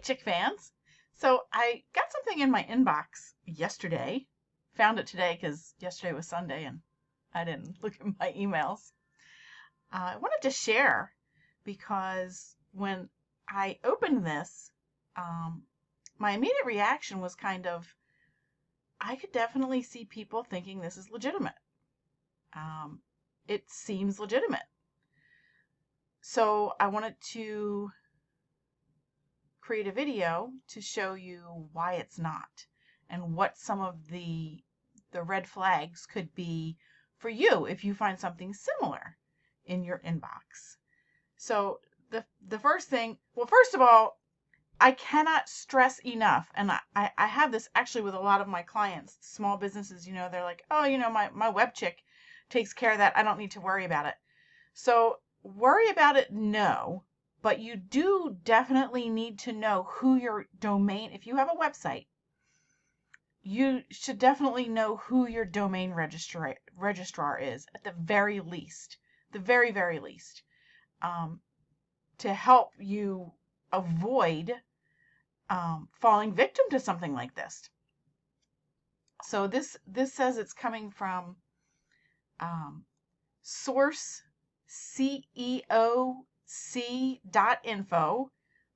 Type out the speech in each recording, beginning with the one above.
Chick fans. So I got something in my inbox yesterday. Found it today because yesterday was Sunday and I didn't look at my emails. I wanted to share because when I opened this, my immediate reaction was kind of, I could definitely see people thinking this is legitimate. It seems legitimate. So I wanted to create a video to show you why it's not and what some of the red flags could be for you if you find something similar in your inbox. So the first thing, well, first of all, I cannot stress enough, and I have this actually with a lot of my clients, small businesses, they're like, oh, my web chick takes care of that. I don't need to worry about it. So worry about it, no. But you do definitely need to know who your domain, if you have a website, you should definitely know who your domain registrar is at the very least, the very, very least, to help you avoid falling victim to something like this. So this says it's coming from source ceoc.info.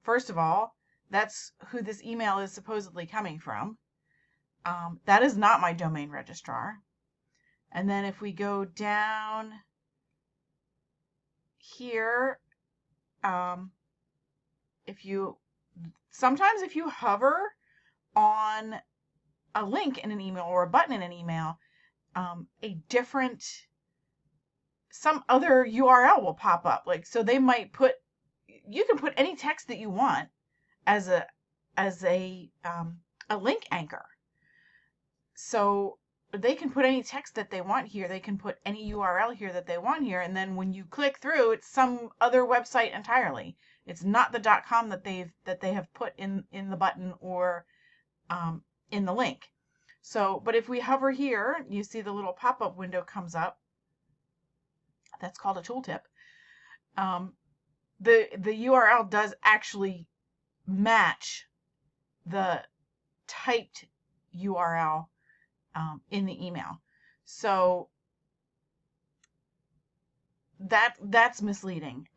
First of all, that's who this email is supposedly coming from. That is not my domain registrar. And then if we go down here, sometimes if you hover on a link in an email or a button in an email, some other URL will pop up. Like, so they might you can put any text that you want as a link anchor. So they can put any text that they want here. They can put any URL here that they want here. And then when you click through, it's some other website entirely. It's not the .com that they have put in the button or in the link. So, but if we hover here, you see the little pop-up window comes up. That's called a tooltip. The URL does actually match the typed URL in the email. So that's misleading.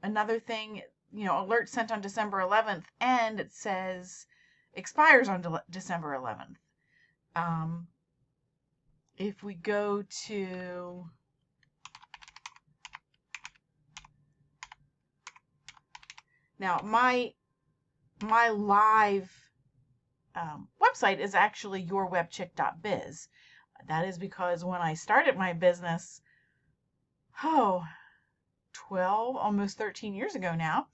Another thing, alert sent on December 11th, and it says expires on December 11th. If we go to now, my live website is actually yourwebchick.biz. That is because when I started my business, 12, almost 13 years ago now,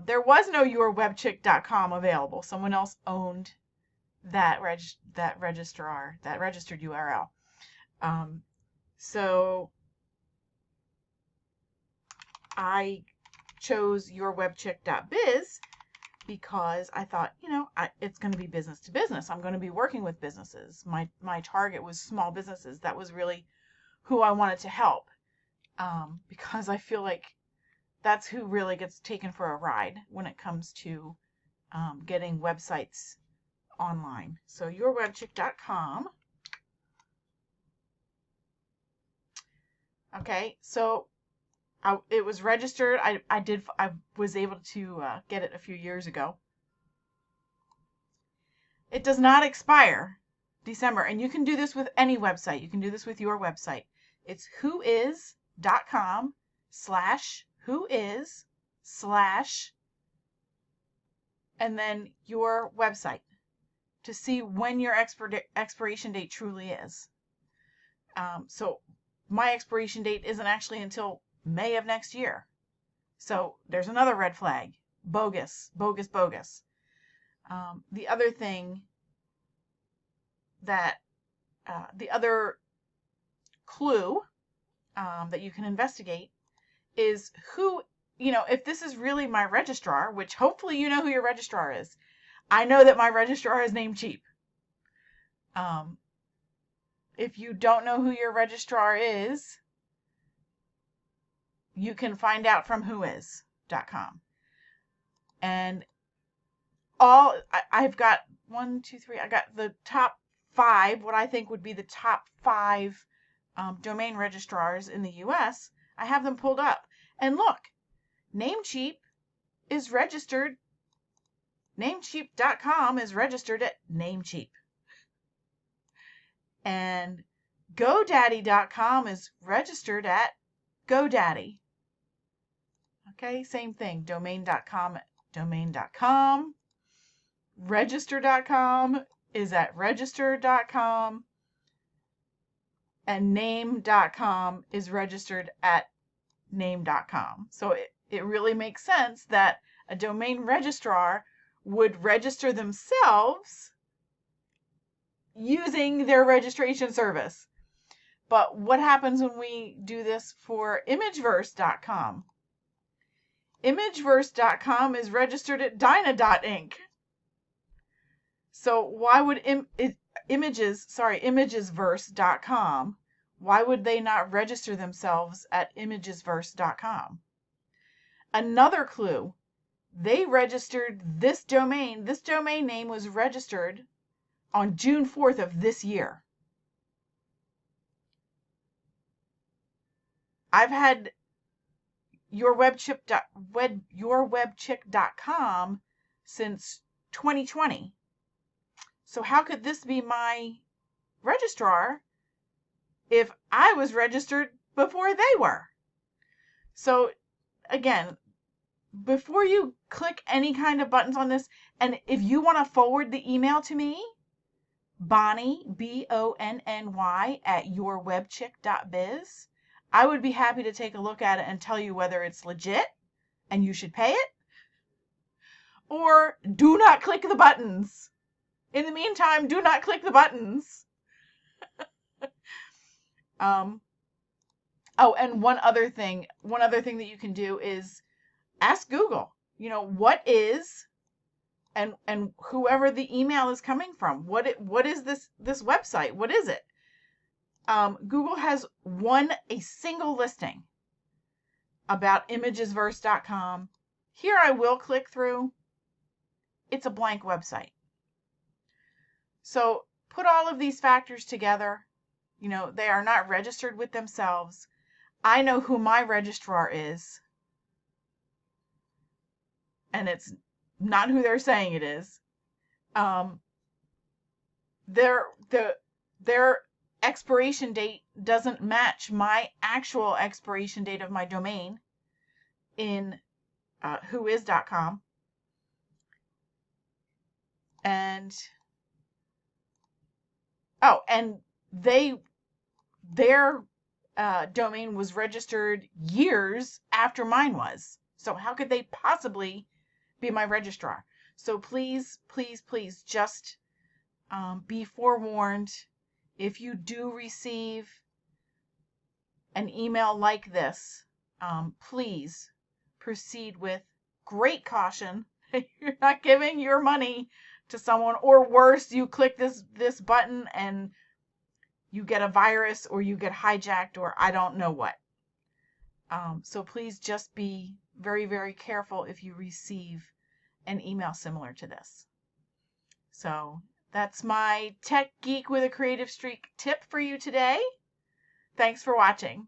there was no yourwebchick.com available. Someone else owned that registered URL. So I chose yourwebchick.biz because I thought, it's going to be business to business. I'm going to be working with businesses. My target was small businesses. That was really who I wanted to help, because I feel like that's who really gets taken for a ride when it comes to getting websites online. So yourwebchick.com. Okay, so it was registered. I was able to get it a few years ago. It does not expire December, and you can do this with any website. You can do this with your website. It's whois.com/whois/ and then your website to see when your expiration date truly is. So my expiration date isn't actually until May of next year. So there's another red flag. Bogus, bogus, bogus. The other thing that, the other clue that you can investigate is who, if this is really my registrar, which hopefully you know who your registrar is. I know that my registrar is named Cheap. If you don't know who your registrar is, you can find out from whois.com. And I've got 1, 2, 3. I got the top 5, what I think would be the top 5 domain registrars in the US. I have them pulled up. And look, Namecheap is registered. Namecheap.com is registered at Namecheap. And GoDaddy.com is registered at GoDaddy. Okay, same thing. Domain.com at domain.com. Register.com is at register.com. And name.com is registered at name.com. So it really makes sense that a domain registrar would register themselves using their registration service. But what happens when we do this for imageverse.com? Imageverse.com is registered at Dyna.inc. So why would imagesverse.com, why would they not register themselves at imagesverse.com? Another clue, they registered this domain. This domain name was registered on June 4th of this year. I've had yourwebchick.com since 2020. So how could this be my registrar if I was registered before they were? So again, before you click any kind of buttons on this, and if you want to forward the email to me, Bonnie, BONNY, at yourwebchick.biz, I would be happy to take a look at it and tell you whether it's legit and you should pay it, or do not click the buttons. In the meantime, do not click the buttons. Oh, and one other thing that you can do is ask Google, what is, and whoever the email is coming from, what is this website? What is it? Google has a single listing about imagesverse.com. Here I will click through. It's a blank website. So put all of these factors together. They are not registered with themselves. I know who my registrar is, and it's not who they're saying it is. Their expiration date doesn't match my actual expiration date of my domain in whois.com. And their domain was registered years after mine was. So how could they possibly be my registrar? So please, please, please just be forewarned. If you do receive an email like this, please proceed with great caution. You're not giving your money to someone, or worse, you click this button and you get a virus, or you get hijacked, or I don't know what. So please just be very, very careful if you receive an email similar to this. So that's my Tech Geek with a Creative Streak tip for you today. Thanks for watching.